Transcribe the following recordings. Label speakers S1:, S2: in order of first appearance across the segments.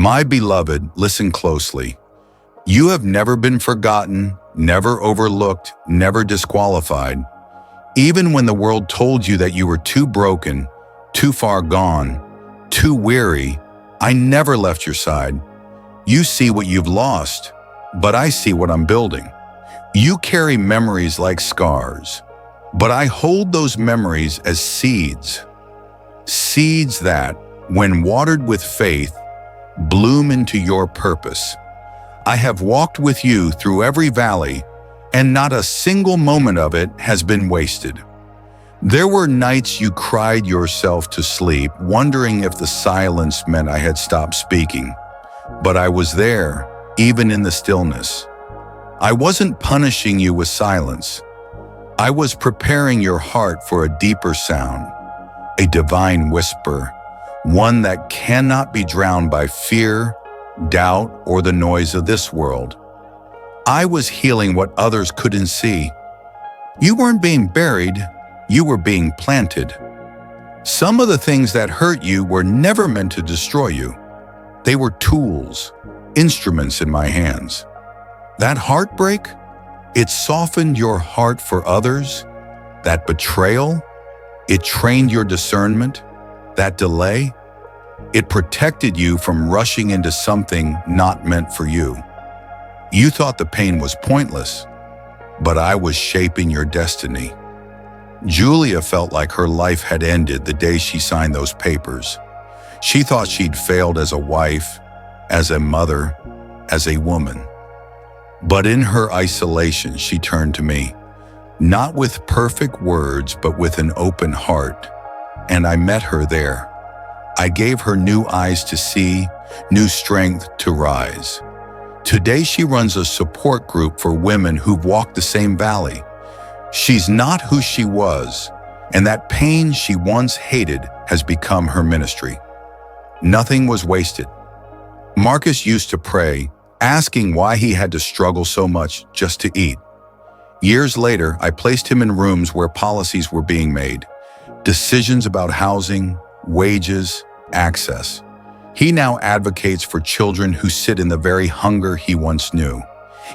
S1: My beloved, listen closely. You have never been forgotten, never overlooked, never disqualified. Even when the world told you that you were too broken, too far gone, too weary, I never left your side. You see what you've lost, but I see what I'm building. You carry memories like scars, but I hold those memories as seeds. Seeds that, when watered with faith, bloom into your purpose. I have walked with you through every valley, and not a single moment of it has been wasted. There were nights you cried yourself to sleep, wondering if the silence meant I had stopped speaking. But I was there, even in the stillness. I wasn't punishing you with silence. I was preparing your heart for a deeper sound, a divine whisper, one that cannot be drowned by fear, doubt, or the noise of this world. I was healing what others couldn't see. You weren't being buried, you were being planted. Some of the things that hurt you were never meant to destroy you. They were tools, instruments in my hands. That heartbreak, it softened your heart for others. That betrayal, it trained your discernment. That delay, it protected you from rushing into something not meant for you. You thought the pain was pointless, but I was shaping your destiny. Julia felt like her life had ended the day she signed those papers. She thought she'd failed as a wife, as a mother, as a woman. But in her isolation, she turned to me, not with perfect words, but with an open heart. And I met her there. I gave her new eyes to see, new strength to rise. Today, she runs a support group for women who've walked the same valley. She's not who she was, and that pain she once hated has become her ministry. Nothing was wasted. Marcus used to pray, asking why he had to struggle so much just to eat. Years later, I placed him in rooms where policies were being made, decisions about housing, wages, access. He now advocates for children who sit in the very hunger he once knew.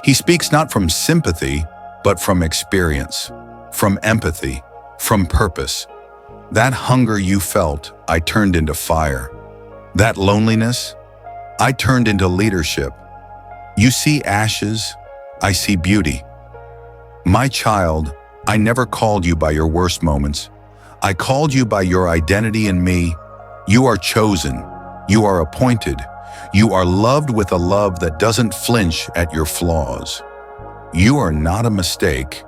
S1: He speaks not from sympathy, but from experience, from empathy, from purpose. That hunger you felt, I turned into fire. That loneliness, I turned into leadership. You see ashes, I see beauty. My child, I never called you by your worst moments. I called you by your identity in me. You are chosen. You are appointed. You are loved with a love that doesn't flinch at your flaws. You are not a mistake,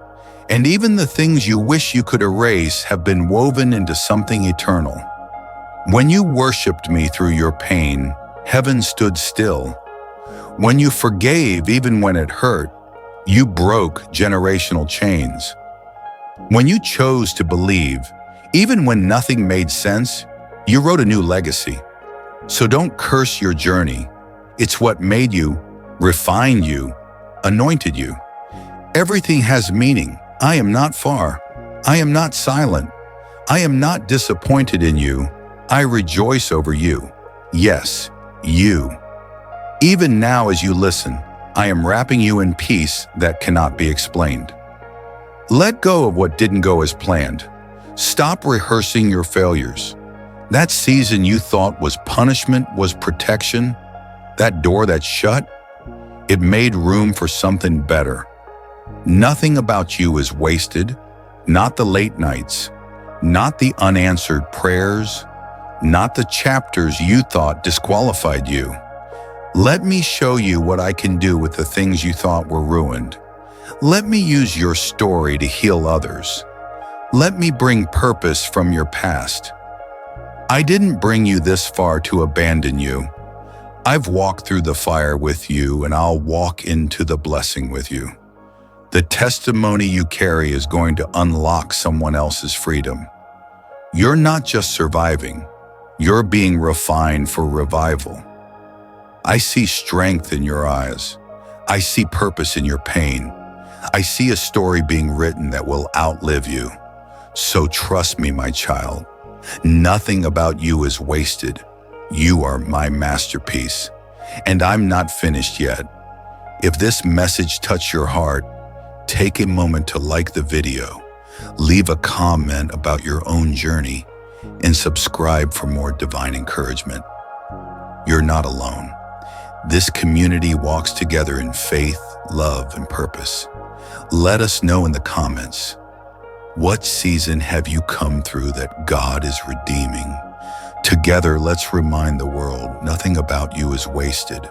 S1: and even the things you wish you could erase have been woven into something eternal. When you worshiped me through your pain, heaven stood still. When you forgave even when it hurt, you broke generational chains. When you chose to believe, even when nothing made sense, you wrote a new legacy. So don't curse your journey. It's what made you, refined you, anointed you. Everything has meaning. I am not far. I am not silent. I am not disappointed in you. I rejoice over you. Yes, you. Even now as you listen, I am wrapping you in peace that cannot be explained. Let go of what didn't go as planned. Stop rehearsing your failures. That season you thought was punishment was protection. That door that shut, it made room for something better. Nothing about you is wasted, not the late nights, not the unanswered prayers, not the chapters you thought disqualified you. Let me show you what I can do with the things you thought were ruined. Let me use your story to heal others. Let me bring purpose from your past. I didn't bring you this far to abandon you. I've walked through the fire with you, and I'll walk into the blessing with you. The testimony you carry is going to unlock someone else's freedom. You're not just surviving, you're being refined for revival. I see strength in your eyes. I see purpose in your pain. I see a story being written that will outlive you. So trust me, my child. Nothing about you is wasted. You are my masterpiece. And I'm not finished yet. If this message touched your heart, take a moment to like the video, leave a comment about your own journey, and subscribe for more divine encouragement. You're not alone. This community walks together in faith, love, and purpose. Let us know in the comments, what season have you come through that God is redeeming? Together, let's remind the world nothing about you is wasted.